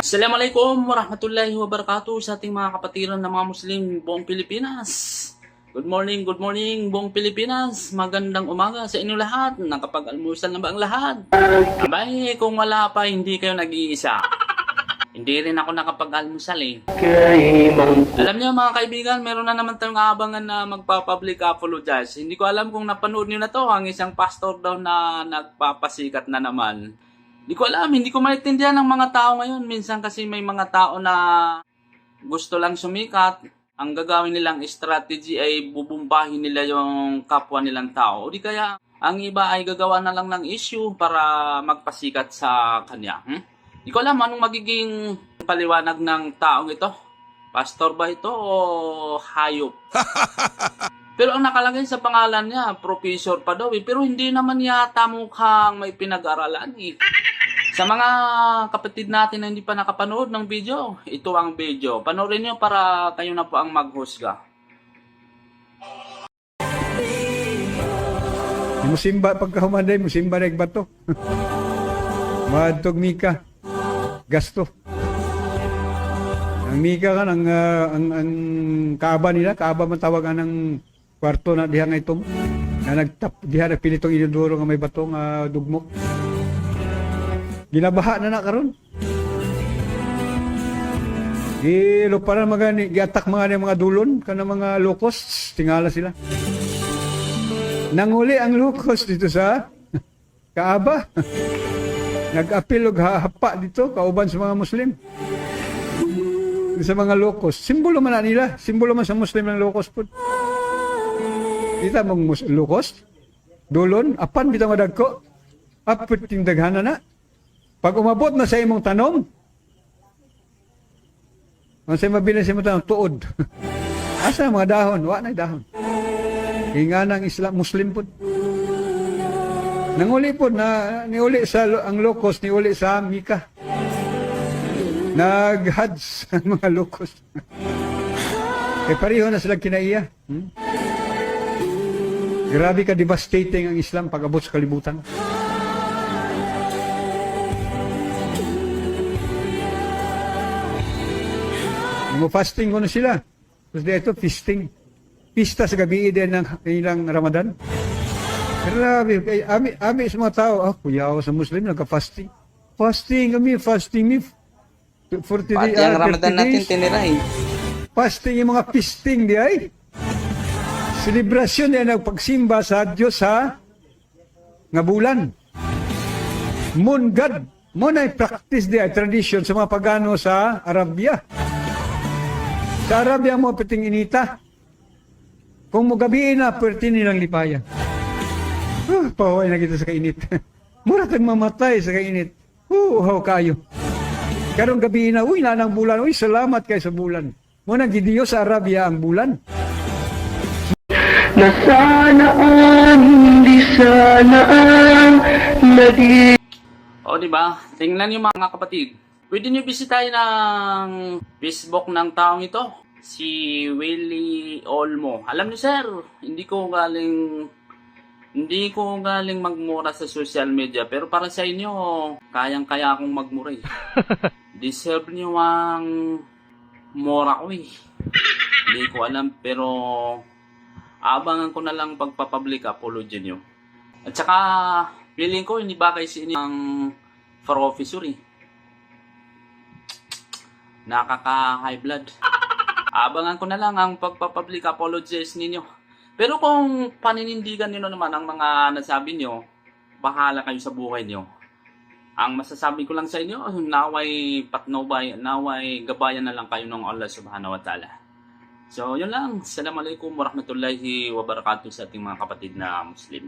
Assalamualaikum warahmatullahi wabarakatuh sa ating mga kapatiran ng mga Muslim buong Pilipinas. Good morning buong Pilipinas. Magandang umaga sa inyo lahat. Nakapag-almusal na ba ang lahat? Abay, kung wala pa, hindi kayo nag-iisa. Hindi rin ako nakapag-almusal eh. Alam niyo mga kaibigan, meron na naman tayong aabangan na magpa-public apologize. Hindi ko alam kung napanood niyo na to, ang isang pastor daw na nagpapasikat na naman. Hindi ko alam, hindi ko maintindihan ng mga tao ngayon. Minsan kasi may mga tao na gusto lang sumikat. Ang gagawin nilang strategy ay bubumbahin nila yung kapwa nilang tao. O di kaya, ang iba ay gagawa na lang ng issue para magpasikat sa kanya. Hindi ko alam anong magiging paliwanag ng taong ito. Pastor ba ito o hayop? Pero ang nakalagay sa pangalan niya, professor pa daw eh. Pero hindi naman yata mukhang may pinag-aralan eh. Sa mga kapatid natin na hindi pa nakapanood ng video, ito ang video. Panoorin nyo para kayo na po ang maghusga. Musimba pagkahumanday, musimba na bato. Madtog mika. Gasto. Ang mika ka ang kaaba nila, kaaba man tawagan ng kwarto na diha nga ito. Na diha nagpilitong inuduro nga may bato nga dugmok. Ginabaha na karon. Gilo para magani giatak mga dulon kana mga locust, tingala sila. Nanguli ang locust dito sa Kaaba. Nag-apil og hapa dito kauban sa mga Muslim. Sa mga locust, simbolo man na nila, simbolo man sa Muslim ng locust pud. Kita mong locust, dulon, apan bitaw madagko. Apot ting daghana na. Pag umabot na sa imong tanom, ang sa mabilis sa imong tanom, tuod. Asa mga dahon? Wa na dahon. Hinga ng Islam, Muslim po. Nanguli po na, niuli sa, ang locust, niuli sa Mika. Nag-hads ang mga locust. Eh pareho na sila kinaiya. Grabe ka devastating ang Islam pag abot sa kalibutan. Fasting ko na sila. Tapos dito, feasting. Pista sa gabi din ng ilang Ramadan. Grabe. Ami sa mga tao, kuyaw sa Muslim, nagka-fasting. Fasting kami, fasting ni 40 Pati ang Ramadan natin tiniray. Fasting yung mga feasting di ay. Selebrasyon yan ang pagsimba sa Diyos sa nga bulan. Moon God. Moon ay practice di ay, tradition sa mga pagano sa Arabia. Sa Arabia mo piting inita. Kung mo gabiin na, pwerte nilang lipaya. Paway na kita sa kainit. Mura tayong mamatay sa kainit. Uhaw kayo. Karong gabiin na, uy, nanang bulan. Uy, salamat kayo sa bulan. Muna gidiyo sa Arabia ang bulan. Nasanaan, hindi sanaan, O diba? Tingnan niyo mga kapatid. Pwede niyo bisitahin ang Facebook ng taong ito, si Willie Olmo. Alam niyo sir, hindi ko galing magmura sa social media, pero para sa inyo, kayang-kaya akong magmura eh. Deserve niyo ang mura ko eh. Hindi ko alam, pero abangan ko na lang pagpapublic apology niyo. At saka, feeling ko hindi ba kayo ang professor eh. Nakaka-high blood. Abangan ko na lang ang pagpapublic apologies ninyo. Pero kung paninindigan niyo naman ang mga nasabi niyo, bahala kayo sa buhay niyo. Ang masasabi ko lang sa inyo, naway patnubay, naway gabayan na lang kayo ng Allah subhanahu wa ta'ala. So, yun lang. Assalamualaikum warahmatullahi wabarakatuh sa ating mga kapatid na Muslim.